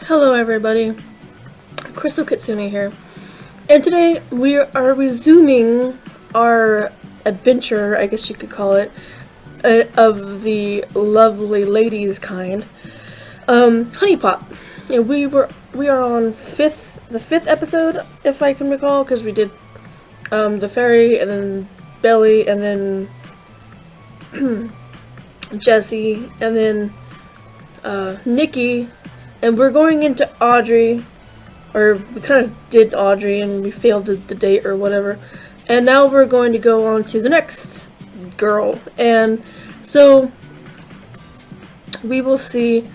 Hello everybody, Crystal Kitsune here, and today we are resuming our adventure, I guess you could call it, of the lovely ladies kind, Hunie Pop. And we are on the fifth episode, if I can recall, because we did the fairy, and then Belly, and then Jessie, and then Nikki. And we're going into Audrey, or we kind of did Audrey and we failed the date or whatever. And now we're going to go on to the next girl. And so we will see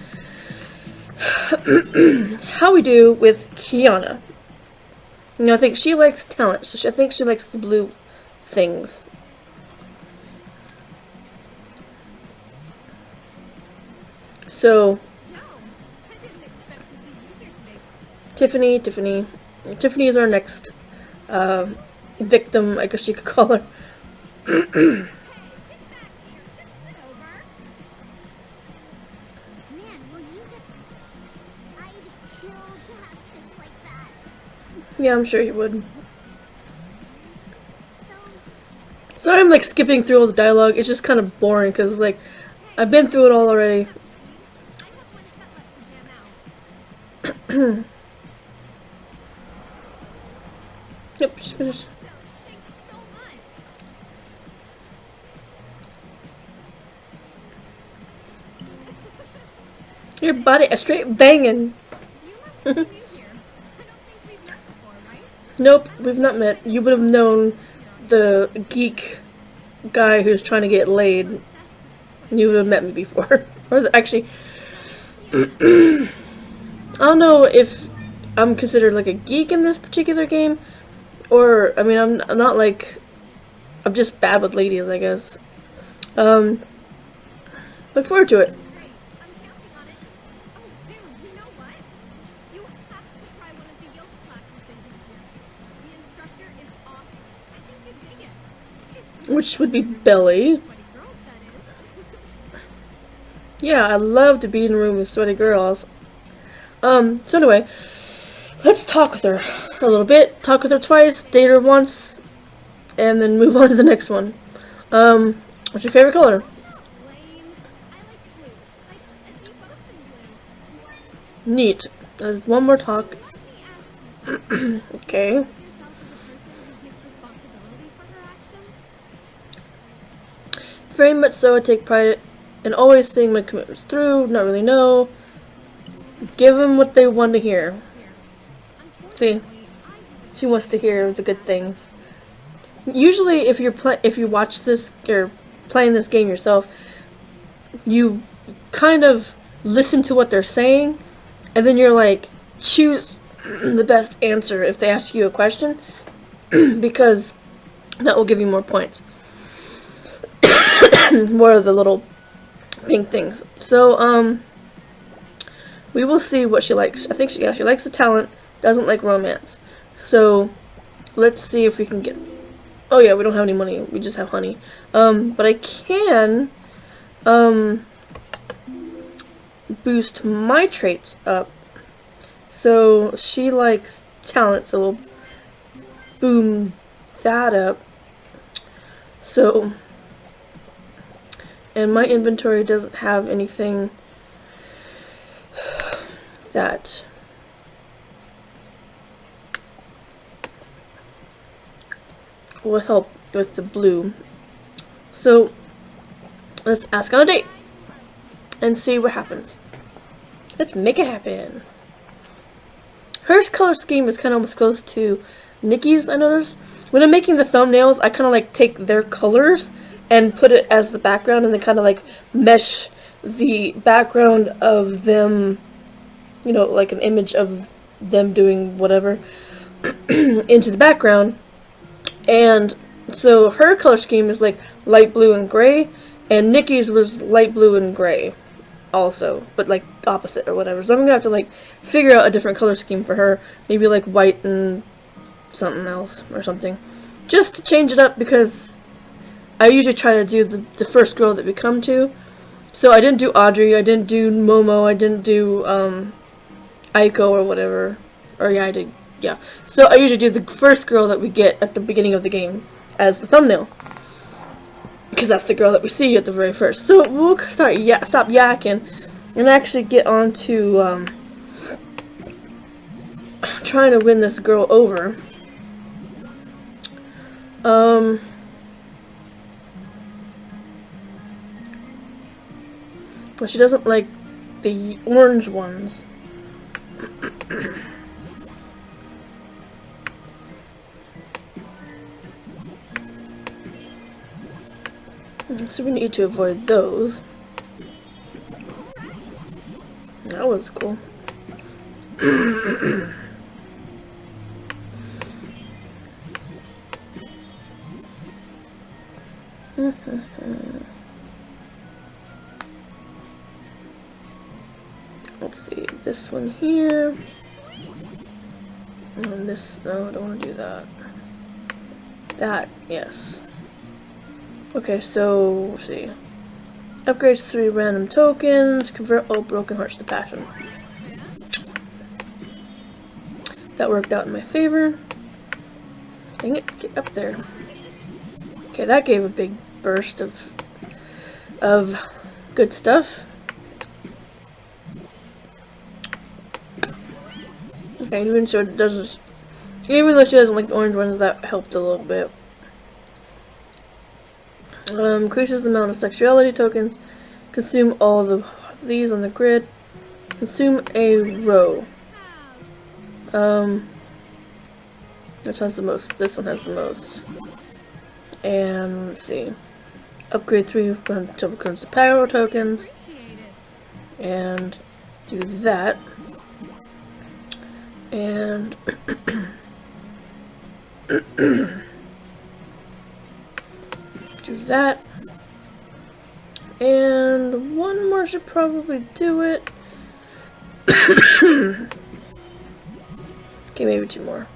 how we do with Kyanna. I think she likes talent, so I think she likes the blue things. So Tiffany is our next victim, I guess you could call her. Yeah, I'm sure you would. Sorry I'm like skipping through all the dialogue, it's just kind of boring because like I've been through it all already. Yep, she's finished. Your body, a straight bangin'. Nope, we've not met. You would have known the geek guy who's trying to get laid. You would have met me before. Or actually, I don't know if I'm considered like a geek in this particular game. Or, I mean, I'm not like, I'm just bad with ladies, I guess. Look forward to it. Which would be Belly. Yeah, I love to be in a room with sweaty girls. So anyway, let's talk with her a little bit. Talk with her twice, date her once, and then move on to the next one. What's your favorite color? Neat. There's one more talk. Okay. Very much so. I take pride in always seeing my commitments through. Not really know. Give them what they want to hear. See, she wants to hear the good things. Usually, if you watch this or playing this game yourself, you kind of listen to what they're saying, and then you're like, choose the best answer if they ask you a question, because that will give you more points. More of the little pink things. So, we will see what she likes. I think she likes the talent, doesn't like romance. So, let's see if we can get... Oh yeah, we don't have any money, we just have honey. But I can, boost my traits up. So, she likes talent, so we'll boom that up. So... And my inventory doesn't have anything that will help with the blue. So let's ask on a date and see what happens. Let's make it happen. Her color scheme is kind of almost close to Nikki's, I noticed. When I'm making the thumbnails, I kind of like take their colors and put it as the background, and then kind of like mesh the background of them, you know, like an image of them doing whatever, into the background. And so her color scheme is like light blue and gray, and Nikki's was light blue and gray also, but like opposite or whatever. So I'm gonna have to like figure out a different color scheme for her, maybe like white and something else or something, just to change it up, because I usually try to do the first girl that we come to. So I didn't do Audrey, I didn't do Momo, I didn't do Aiko or whatever. Or yeah, I did. Yeah. So I usually do the first girl that we get at the beginning of the game as the thumbnail. Because that's the girl that we see at the very first. So we'll stop yakking and actually get on to trying to win this girl over. But she doesn't like the orange ones. So we need to avoid those. That was cool. Let's see, this one here. And this, no, I don't want to do that. That, yes. Okay, so, let's see. Upgrades 3 random tokens. Convert all broken hearts to passion. That worked out in my favor. Dang it, get up there. Okay, that gave a big burst of good stuff. Okay, even though she doesn't like the orange ones, that helped a little bit. Increases the amount of sexuality tokens. Consume all these on the grid. Consume a row. Which has the most? This one has the most. And let's see. Upgrade 3 until it becomes the power tokens. And do that. And do that. And one more should probably do it. Okay, maybe 2 more.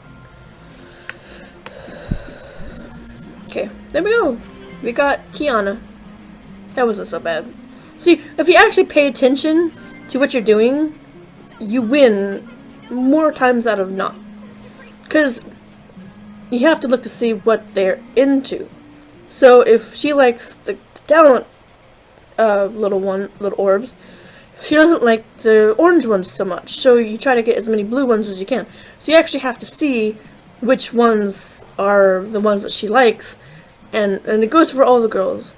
Okay, there we go. We got Kyanna. That wasn't so bad. See, if you actually pay attention to what you're doing, you win more times out of not. Because you have to look to see what they're into. So if she likes the talent little orbs, she doesn't like the orange ones so much. So you try to get as many blue ones as you can. So you actually have to see which ones are the ones that she likes. And it goes for all the girls.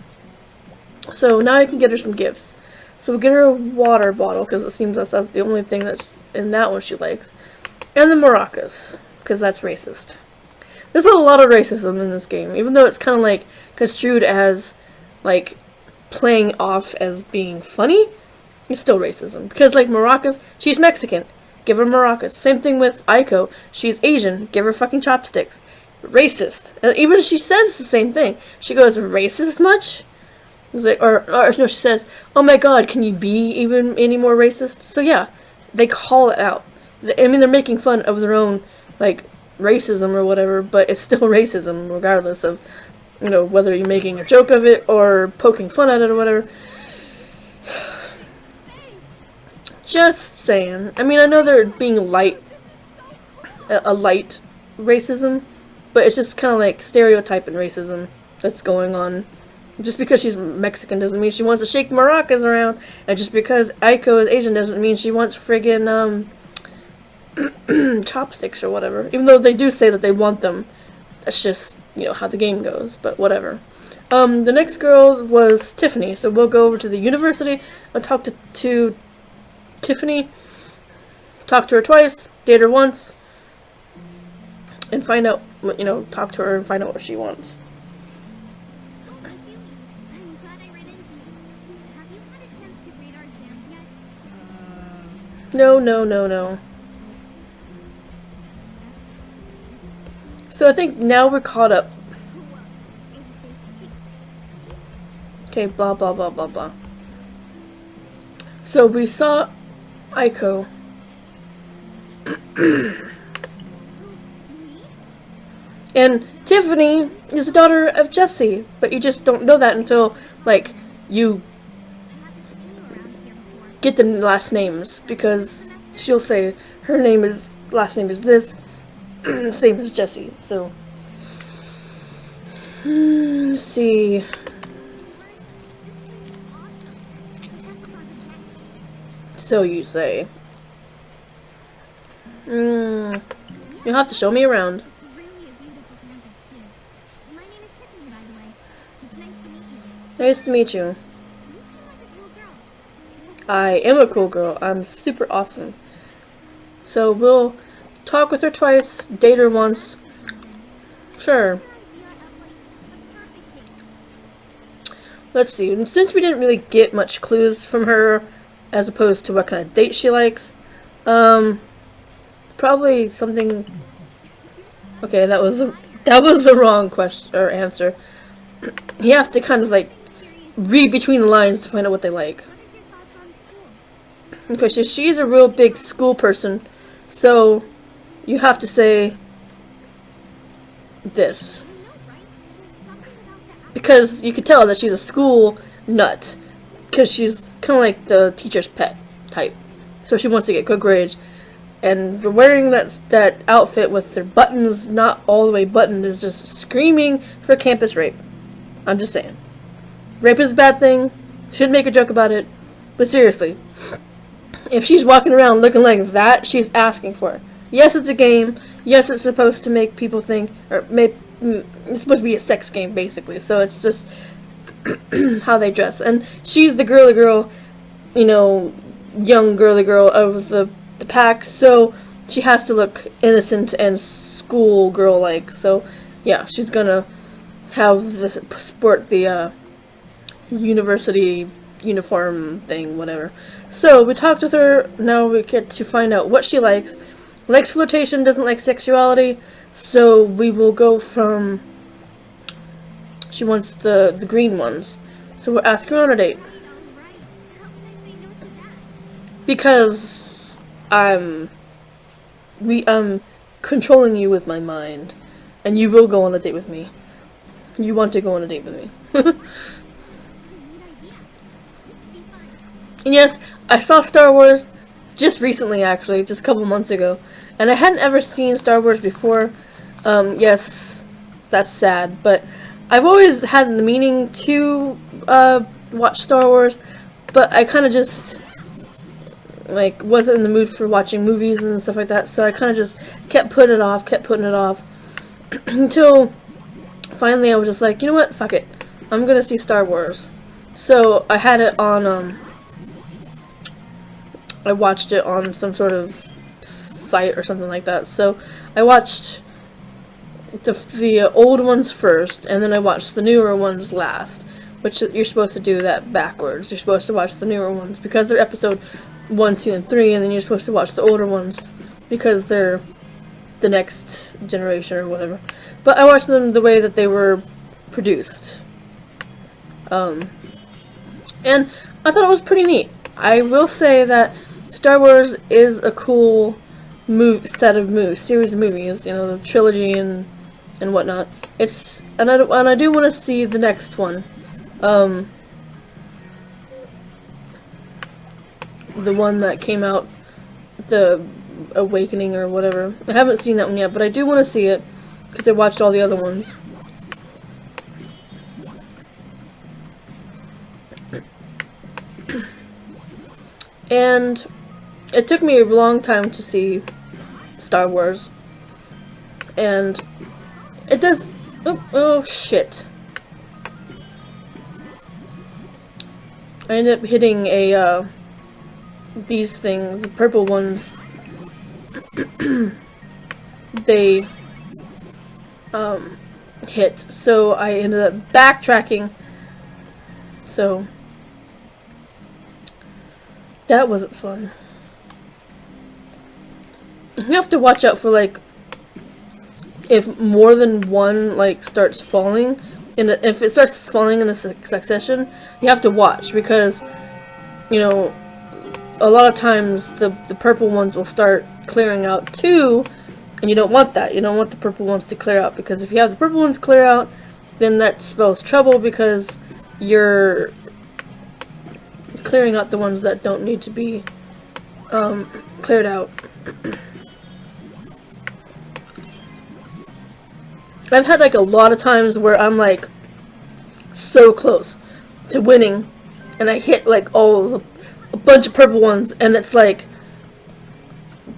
So now I can get her some gifts. So we'll get her a water bottle, because it seems that's the only thing that's in that one she likes. And the maracas, because that's racist. There's a lot of racism in this game, even though it's kind of like construed as like playing off as being funny. It's still racism, because like maracas, she's Mexican, give her maracas. Same thing with Aiko, she's Asian, give her fucking chopsticks. Racist. And even she says the same thing. She goes, racist much? It's like, or no, she says, oh my god, can you be even any more racist? So yeah, they call it out. I mean, they're making fun of their own like racism or whatever, but it's still racism regardless of, you know, whether you're making a joke of it or poking fun at it or whatever. Just saying. I mean, I know they're being a light racism, but it's just kind of like stereotyping racism that's going on. Just because she's Mexican doesn't mean she wants to shake maracas around, and just because Aiko is Asian doesn't mean she wants friggin' chopsticks or whatever. Even though they do say that they want them. That's just, you know, how the game goes, but whatever. The next girl was Tiffany, so we'll go over to the university and talk to Tiffany. Talk to her twice, date her once, and find out, you know, talk to her and find out what she wants. No. So I think now we're caught up. Okay, blah, blah, blah, blah, blah. So we saw Aiko. And Tiffany is the daughter of Jesse, but you just don't know that until, like, you get the last names, because she'll say her last name is this, same as Jessie. So let's see. So you say. You'll have to show me around. It's really a beautiful campus too. My name is Tiffany, by the way. It's nice to meet you. Nice to meet you. You seem like a cool girl. I am a cool girl. I'm super awesome. So we'll talk with her twice, date her once. Sure. Let's see. And since we didn't really get much clues from her, as opposed to what kind of date she likes, probably something. Okay, that was the wrong question or answer. You have to kind of like read between the lines to find out what they like. Okay, so she's a real big school person, so you have to say this. Because you could tell that she's a school nut, because she's kind of like the teacher's pet type. So she wants to get good grades, and wearing that outfit with their buttons not all the way buttoned is just screaming for campus rape. I'm just saying. Rape is a bad thing. Shouldn't make a joke about it. But seriously, if she's walking around looking like that, she's asking for it. Yes, it's a game. Yes, it's supposed to make people think, or it's supposed to be a sex game, basically. So it's just how they dress. And she's the girly girl, you know, young girly girl of the pack. So she has to look innocent and school girl-like. So yeah, she's gonna sport the university uniform thing, whatever. So we talked with her. Now we get to find out what she likes. Likes flirtation, doesn't like sexuality. So we will go from. She wants the green ones. So we'll ask her on a date. Because I'm controlling you with my mind, and you will go on a date with me. You want to go on a date with me. And yes, I saw Star Wars just recently, actually, just a couple months ago, and I hadn't ever seen Star Wars before. Yes, that's sad, but I've always had the meaning to watch Star Wars, but I kind of just like wasn't in the mood for watching movies and stuff like that, so I kind of just kept putting it off, until finally I was just like, you know what, fuck it, I'm gonna see Star Wars. So I had it on I watched it on some sort of site or something like that. So I watched the old ones first, and then I watched the newer ones last, which you're supposed to do that backwards. You're supposed to watch the newer ones because they're episode 1, 2, and 3, and then you're supposed to watch the older ones because they're the next generation or whatever. But I watched them the way that they were produced. And I thought it was pretty neat. I will say that Star Wars is a cool series of movies, you know, the trilogy and whatnot. And I do want to see the next one. The one that came out, the Awakening or whatever. I haven't seen that one yet, but I do want to see it because I watched all the other ones. And it took me a long time to see Star Wars. And it does. Oh shit. I ended up hitting these things, the purple ones. They hit, so I ended up backtracking. So that wasn't fun. You have to watch out for, like, if more than one, like, starts falling, if it starts falling in a succession, you have to watch, because, you know, a lot of times the purple ones will start clearing out too, and you don't want that. You don't want the purple ones to clear out, because if you have the purple ones clear out, then that spells trouble, because you're clearing out the ones that don't need to be cleared out. I've had like a lot of times where I'm like so close to winning, and I hit like a bunch of purple ones, and it's like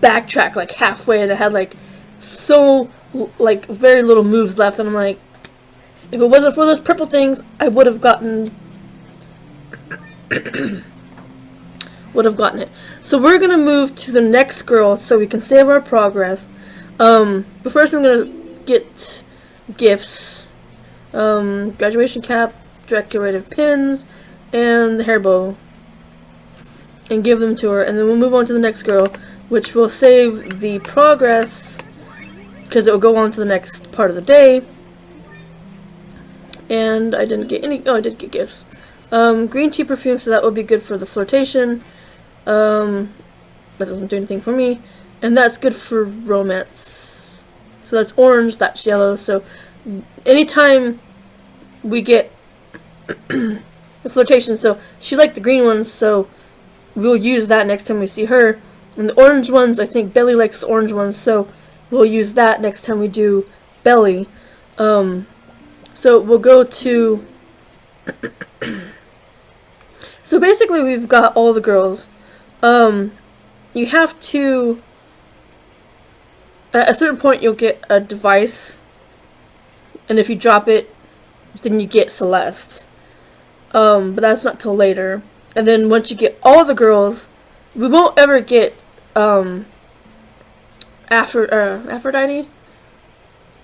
backtrack like halfway, and I had like so like very little moves left, and I'm like, if it wasn't for those purple things, I would have gotten it. So we're gonna move to the next girl so we can save our progress. But first I'm gonna get gifts, graduation cap, decorative pins, and the hair bow, and give them to her, and then we'll move on to the next girl, which will save the progress because it will go on to the next part of the day. And I didn't get any. Oh, I did get gifts. Green tea perfume, so that will be good for the flirtation. That doesn't do anything for me, and that's good for romance. So that's orange, that's yellow. So anytime we get the flirtation, so she liked the green ones, so we'll use that next time we see her. And the orange ones, I think Belly likes the orange ones, so we'll use that next time we do Belly. So we'll go to so basically we've got all the girls. You have to, at a certain point you'll get a device, and if you drop it then you get Celeste, but that's not till later. And then once you get all the girls, we won't ever get Aphrodite,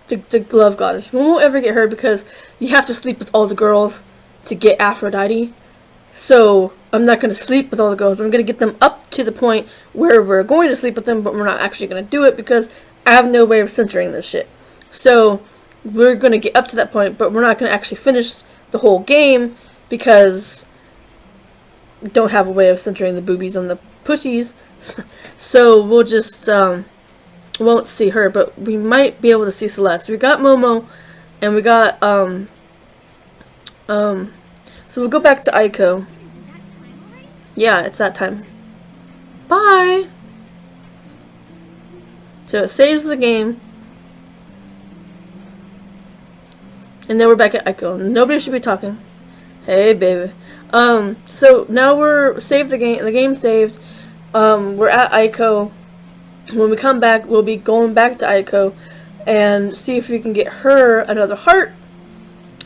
the love goddess. We won't ever get her because you have to sleep with all the girls to get Aphrodite. So I'm not going to sleep with all the girls. I'm going to get them up to the point where we're going to sleep with them, but we're not actually going to do it because I have no way of censoring this shit. So we're going to get up to that point, but we're not going to actually finish the whole game because we don't have a way of censoring the boobies and the pussies. So we'll just won't see her, but we might be able to see Celeste. We got Momo, and we got so we'll go back to Aiko. Yeah, it's that time. Bye. So it saves the game, and then we're back at Aiko. Nobody should be talking. Hey, baby. So now we're saved the game. The game saved. We're at Aiko. When we come back, we'll be going back to Aiko and see if we can get her another heart,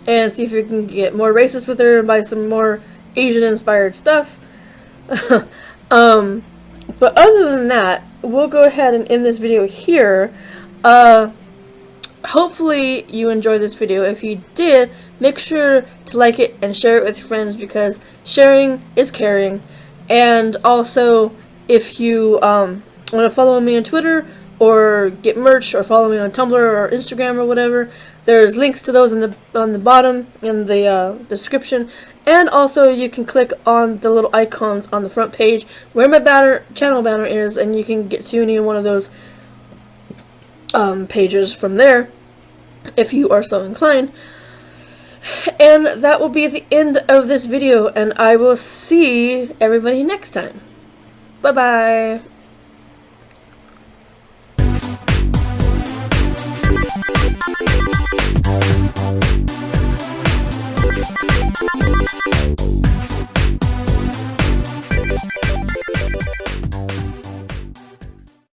and see if we can get more racist with her and buy some more Asian-inspired stuff. But other than that, we'll go ahead and end this video here. Hopefully you enjoyed this video. If you did, make sure to like it and share it with your friends, because sharing is caring. And also, if you want to follow me on Twitter or get merch or follow me on Tumblr or Instagram or whatever, there's links to those on the bottom in the description. And also you can click on the little icons on the front page where my channel banner is, and you can get to any one of those pages from there if you are so inclined. And that will be the end of this video, and I will see everybody next time. Bye bye.